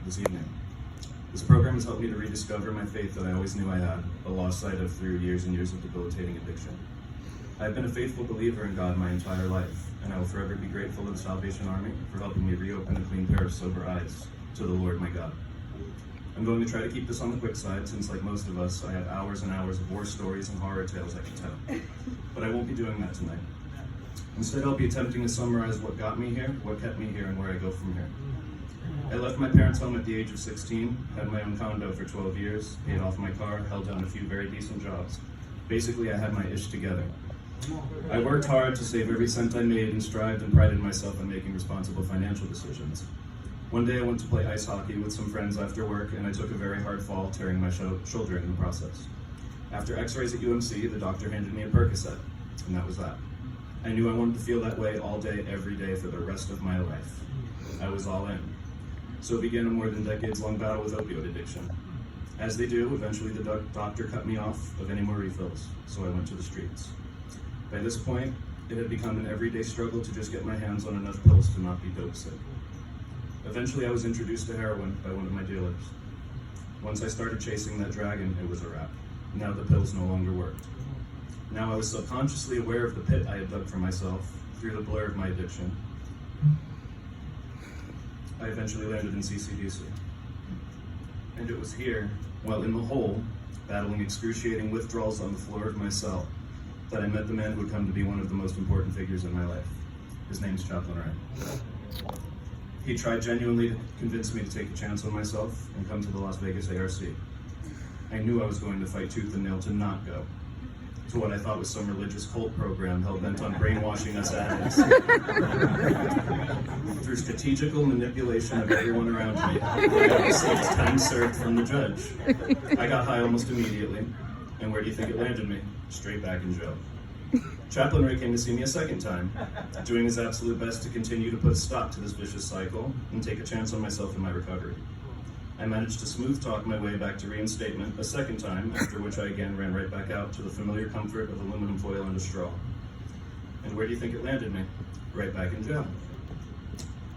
this evening. This program has helped me to rediscover my faith that I always knew I had, but lost sight of through years and years of debilitating addiction. I have been a faithful believer in God my entire life, and I will forever be grateful to the Salvation Army for helping me reopen a clean pair of sober eyes to the Lord my God. I'm going to try to keep this on the quick side, since like most of us, I have hours and hours of war stories and horror tales I can tell. But I won't be doing that tonight. Instead, I'll be attempting to summarize what got me here, what kept me here, and where I go from here. I left my parents' home at the age of 16, had my own condo for 12 years, paid off my car, held down a few very decent jobs. Basically, I had my ish together. I worked hard to save every cent I made and strived and prided myself on making responsible financial decisions. One day I went to play ice hockey with some friends after work, and I took a very hard fall, tearing my shoulder in the process. After x-rays at UMC, the doctor handed me a Percocet, and that was that. I knew I wanted to feel that way all day, every day for the rest of my life. I was all in. So began a more than decades-long battle with opioid addiction. As they do, eventually the doctor cut me off of any more refills, so I went to the streets. By this point, it had become an everyday struggle to just get my hands on enough pills to not be dope sick. Eventually, I was introduced to heroin by one of my dealers. Once I started chasing that dragon, it was a wrap. Now the pills no longer worked. Now I was subconsciously aware of the pit I had dug for myself through the blur of my addiction. I eventually landed in CCDC. And it was here, while in the hole, battling excruciating withdrawals on the floor of my cell, that I met the man who would come to be one of the most important figures in my life. His name's Chaplain Ray. He tried genuinely to convince me to take a chance on myself and come to the Las Vegas ARC. I knew I was going to fight tooth and nail to not go to what I thought was some religious cult program hell-bent on brainwashing us addicts. Through strategical manipulation of everyone around me, I got received time served from the judge. I got high almost immediately, and where do you think it landed me? Straight back in jail. Chaplain Ray came to see me a second time, doing his absolute best to continue to put a stop to this vicious cycle and take a chance on myself in my recovery. I managed to smooth talk my way back to reinstatement a second time, after which I again ran right back out to the familiar comfort of aluminum foil and a straw. And where do you think it landed me? Right back in jail.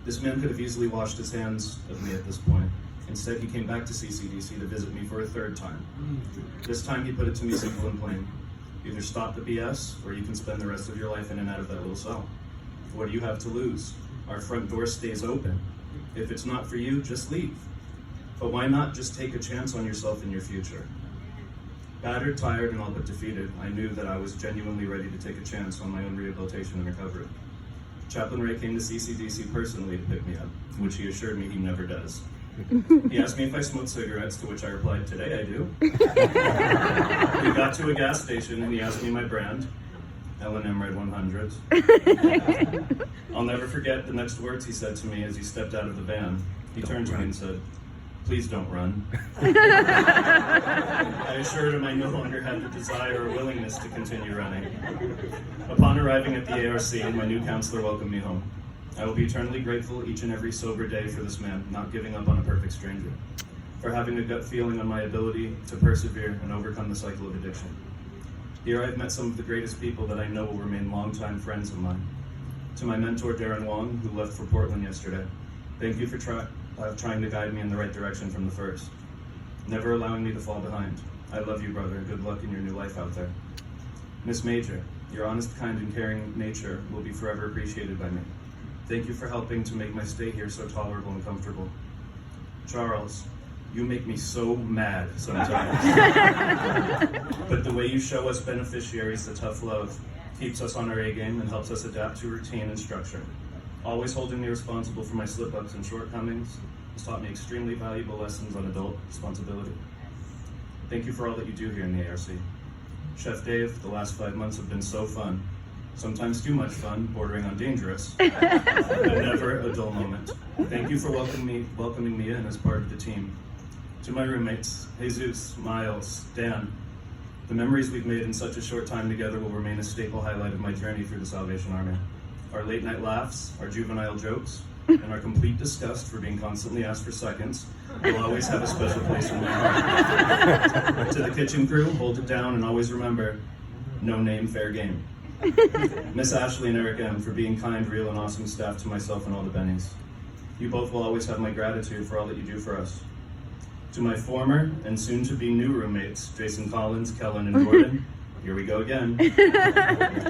This man could have easily washed his hands of me at this point. Instead, he came back to CCDC to visit me for a third time. This time he put it to me simple and plain. Either stop the BS, or you can spend the rest of your life in and out of that little cell. What do you have to lose? Our front door stays open. If it's not for you, just leave. But why not just take a chance on yourself and your future? Battered, tired, and all but defeated, I knew that I was genuinely ready to take a chance on my own rehabilitation and recovery. Chaplain Ray came to CCDC personally to pick me up, which he assured me he never does. He asked me if I smoked cigarettes, to which I replied, "Today I do." We got to a gas station and he asked me my brand, L&M Red 100s. I'll never forget the next words he said to me as he stepped out of the van. He turned to me and said, "Please don't run." I assured him I no longer had the desire or willingness to continue running. Upon arriving at the ARC, my new counselor welcomed me home. I will be eternally grateful each and every sober day for this man not giving up on a perfect stranger, for having a gut feeling on my ability to persevere and overcome the cycle of addiction. Here I've met some of the greatest people that I know will remain longtime friends of mine. To my mentor, Darren Wong, who left for Portland yesterday, thank you for trying to guide me in the right direction from the first, never allowing me to fall behind. I love you, brother, and good luck in your new life out there. Miss Major, your honest, kind, and caring nature will be forever appreciated by me. Thank you for helping to make my stay here so tolerable and comfortable. Charles, you make me so mad sometimes. But the way you show us beneficiaries the tough love keeps us on our A game and helps us adapt to routine and structure. Always holding me responsible for my slip-ups and shortcomings has taught me extremely valuable lessons on adult responsibility. Thank you for all that you do here in the ARC. Chef Dave, the last 5 months have been so fun. Sometimes too much fun, bordering on dangerous, but never a dull moment. Thank you for welcoming me in as part of the team. To my roommates, Jesus, Miles, Dan, the memories we've made in such a short time together will remain a staple highlight of my journey through the Salvation Army. Our late night laughs, our juvenile jokes, and our complete disgust for being constantly asked for seconds will always have a special place in my heart. To the kitchen crew, hold it down and always remember, no name, fair game. Miss Ashley and Eric M. for being kind, real, and awesome staff to myself and all the Bennies. You both will always have my gratitude for all that you do for us. To my former and soon-to-be new roommates, Jason Collins, Kellen, and Jordan, here we go again.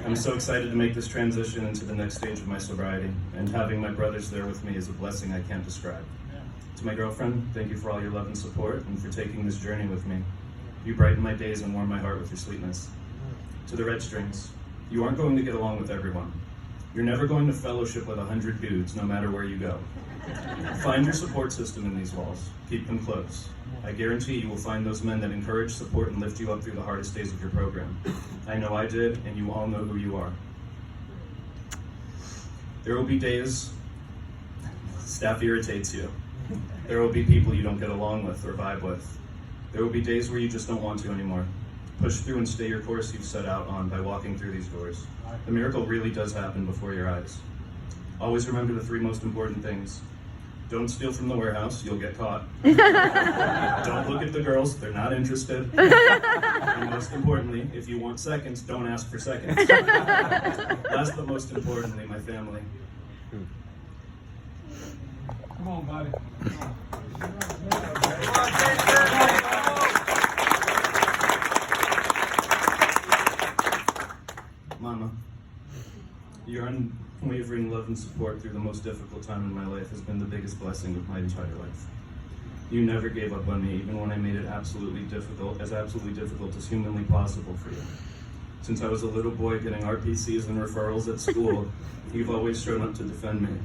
I'm so excited to make this transition into the next stage of my sobriety, and having my brothers there with me is a blessing I can't describe. To my girlfriend, thank you for all your love and support, and for taking this journey with me. You brighten my days and warm my heart with your sweetness. To the Red Strings, you aren't going to get along with everyone. You're never going to fellowship with 100 dudes, no matter where you go. Find your support system in these walls. Keep them close. I guarantee you will find those men that encourage, support, and lift you up through the hardest days of your program. I know I did, and you all know who you are. There will be days staff irritates you. There will be people you don't get along with or vibe with. There will be days where you just don't want to anymore. Push through and stay your course you've set out on by walking through these doors. The miracle really does happen before your eyes. Always remember the 3 most important things. Don't steal from the warehouse, you'll get caught. Don't look at the girls, they're not interested. And most importantly, if you want seconds, don't ask for seconds. Last but most importantly, my family. Come on, buddy. Mama, your unwavering love and support through the most difficult time in my life has been the biggest blessing of my entire life. You never gave up on me, even when I made it absolutely difficult as humanly possible for you. Since I was a little boy getting RPCs and referrals at school, you've always shown up to defend me.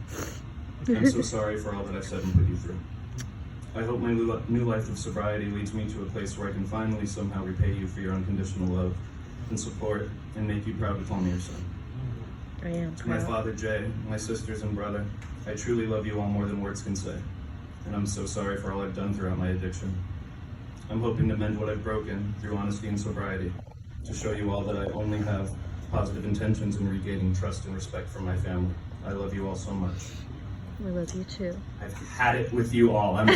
I'm so sorry for all that I've said and put you through. I hope my new life of sobriety leads me to a place where I can finally somehow repay you for your unconditional love and support and make you proud to call me your son. I am To my father, Jay, my sisters and brother, I truly love you all more than words can say. And I'm so sorry for all I've done throughout my addiction. I'm hoping to mend what I've broken through honesty and sobriety, to show you all that I only have positive intentions in regaining trust and respect from my family. I love you all so much. We love you too. I've had it with you all. I'm